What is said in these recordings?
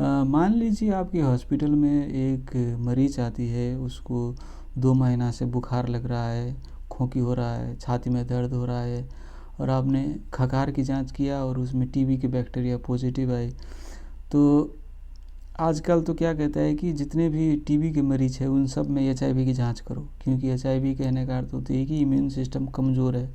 मान लीजिए आपके हॉस्पिटल में एक मरीज आती है, उसको 2 महीना से बुखार लग रहा है, खोंकी हो रहा है, छाती में दर्द हो रहा है और आपने खकार की जांच किया और उसमें टीबी के बैक्टीरिया पॉजिटिव आए। तो आजकल तो क्या कहता है कि जितने भी टीबी के मरीज हैं उन सब में एचआईवी की जांच करो, क्योंकि एचआईवी कहने का अर्थ होती है कि इम्यून सिस्टम कमज़ोर है,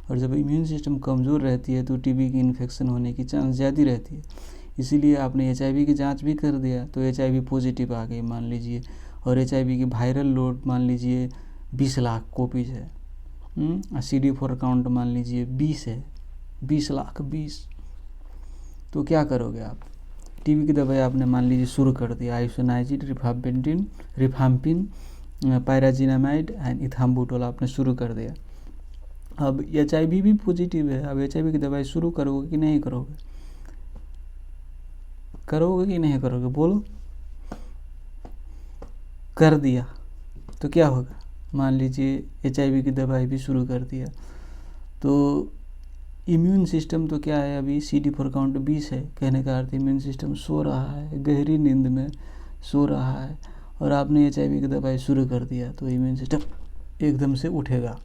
और जब इम्यून सिस्टम कमज़ोर रहती है तो टीबी की इन्फेक्शन होने की चांस ज़्यादा रहती है। इसीलिए आपने एचआईवी की जांच भी कर दिया तो एचआईवी पॉजिटिव आ गई मान लीजिए, और एचआईवी की वायरल लोड मान लीजिए 20 लाख कॉपीज है, CD4 काउंट मान लीजिए 20 है, 20 लाख 20, तो क्या करोगे आप? टीबी की दवाई आपने मान लीजिए शुरू कर दिया, आइसोनाइजिड, रिफाम्पिन, पायराजिनामाइड एंड इथाम्बुटोल आपने शुरू कर दिया। अब एचआईवी भी पॉजिटिव है, अब एचआईवी की दवाई शुरू करोगे कि नहीं करोगे? करोगे कि नहीं करोगे? बोलो। कर दिया तो क्या होगा? मान लीजिए एचआईवी की दवाई भी शुरू कर दिया तो इम्यून सिस्टम तो क्या है, अभी CD4 काउंट 20 है, कहने का अर्थ इम्यून सिस्टम सो रहा है, गहरी नींद में सो रहा है, और आपने एचआईवी की दवाई शुरू कर दिया तो इम्यून सिस्टम एकदम से उठेगा।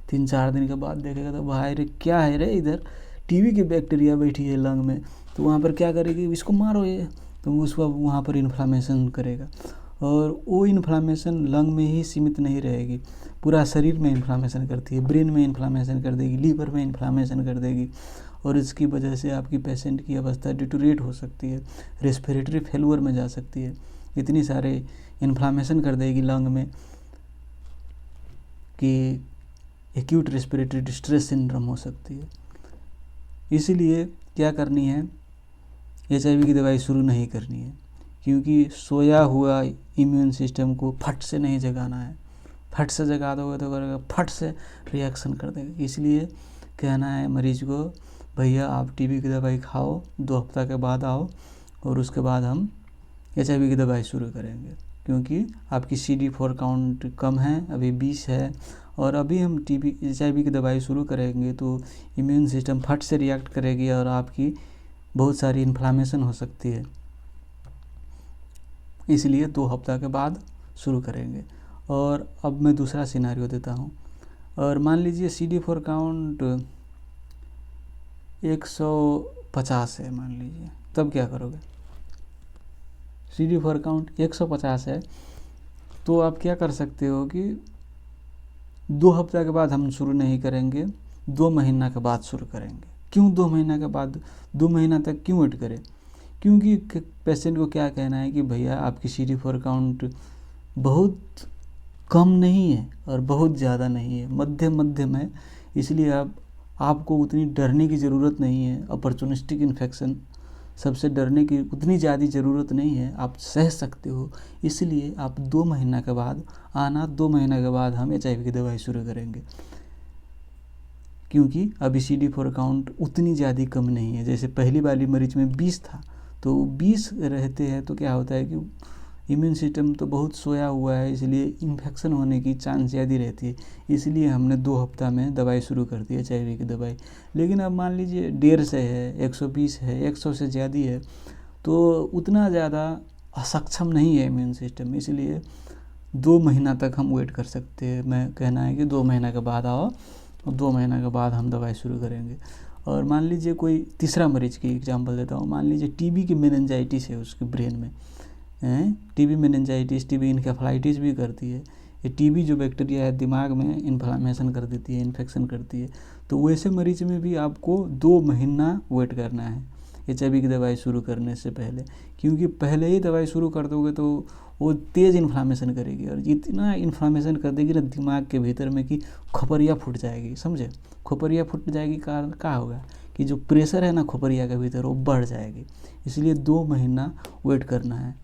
3-4 दिन के बाद देखेगा तो भाई रे क्या है रे, इधर टीबी की बैक्टीरिया बैठी है लंग में, तो वहाँ पर क्या करेगी, इसको मारो ये, तो उसको वहाँ पर इन्फ्लामेशन करेगा, और वो इन्फ्लामेशन लंग में ही सीमित नहीं रहेगी, पूरा शरीर में इन्फ्लामेशन करती है, ब्रेन में इन्फ्लामेशन कर देगी, लीवर में इन्फ्लामेशन कर देगी, और इसकी वजह से आपकी पेशेंट की अवस्था डिटोरेट हो सकती है, रेस्पिरेटरी फेलुअर में जा सकती है, इतनी सारे इन्फ्लामेशन कर देगी लंग में कि एक्यूट रेस्पिरेटरी डिस्ट्रेस सिंड्रोम हो सकती है। इसीलिए क्या करनी है, एचआईवी की दवाई शुरू नहीं करनी है, क्योंकि सोया हुआ इम्यून सिस्टम को फट से नहीं जगाना है, फट से जगा दोगे तो करेगा फट से रिएक्शन कर देगा। इसलिए कहना है मरीज को, भैया आप टीबी की दवाई खाओ, 2 हफ्ता के बाद आओ और उसके बाद हम एचआईवी की दवाई शुरू करेंगे, क्योंकि आपकी CD4 काउंट कम है, अभी 20 है, और अभी हम एचआईवी की दवाई शुरू करेंगे तो इम्यून सिस्टम फट से रिएक्ट करेगी और आपकी बहुत सारी इन्फ्लामेशन हो सकती है, इसलिए 2 हफ्ता के बाद शुरू करेंगे। और अब मैं दूसरा सिनारियो देता हूँ, और मान लीजिए CD4 काउंट 150 है मान लीजिए, तब क्या करोगे? CD4 काउंट 150 है तो आप क्या कर सकते हो कि 2 हफ्ता के बाद हम शुरू नहीं करेंगे, 2 महीना के बाद शुरू करेंगे। क्यों 2 महीना के बाद? 2 महीना तक क्यों वेट करें? क्योंकि पेशेंट को क्या कहना है कि भैया आपकी CD4 काउंट बहुत कम नहीं है और बहुत ज़्यादा नहीं है, मध्यम है, इसलिए आपको उतनी डरने की ज़रूरत नहीं है। अपॉर्चुनिस्टिक इन्फेक्शन सबसे डरने की उतनी ज़्यादा ज़रूरत नहीं है, आप सह सकते हो, इसलिए आप 2 महीना के बाद आना, 2 महीना के बाद हम एचआईवी की दवाई शुरू करेंगे, क्योंकि अभी CD4 काउंट उतनी ज़्यादा कम नहीं है। जैसे पहली वाली मरीज में 20 था, तो 20 रहते हैं तो क्या होता है कि इम्यून सिस्टम तो बहुत सोया हुआ है, इसलिए इन्फेक्शन होने की चांस ज़्यादा रहती है, इसलिए हमने 2 हफ्ता में दवाई शुरू कर दी एचआईवी की दवाई। लेकिन अब मान लीजिए 150 है, 120 है, 100 से ज़्यादा है, तो उतना ज़्यादा असक्षम नहीं है इम्यून सिस्टम, इसलिए 2 महीना तक हम वेट कर सकते हैं। मैं कहना है कि 2 महीना के बाद आओ और 2 महीना के बाद हम दवाई शुरू करेंगे। और मान लीजिए कोई तीसरा मरीज की एग्जांपल देता हूँ, मान लीजिए टीबी की मेनिंजाइटिस है उसके ब्रेन में, टीबी मेनिंजाइटिस, टीबी इनकेफेलाइटिस भी करती है। ये टीबी जो बैक्टीरिया है दिमाग में इन्फ्लामेशन कर देती है, इन्फेक्शन करती है, तो वैसे मरीज में भी आपको 2 महीना वेट करना है एचआईवी की दवाई शुरू करने से पहले, क्योंकि पहले ही दवाई शुरू कर दोगे तो वो तेज़ इन्फ्लामेशन करेगी, और इतना इन्फ्लामेशन कर देगी ना दिमाग के भीतर में कि खोपड़िया फूट जाएगी, समझे? खोपड़िया फूट जाएगी, कारण क्या होगा कि जो प्रेशर है ना खोपड़िया के भीतर वो बढ़ जाएगी, इसलिए 2 महीना वेट करना है।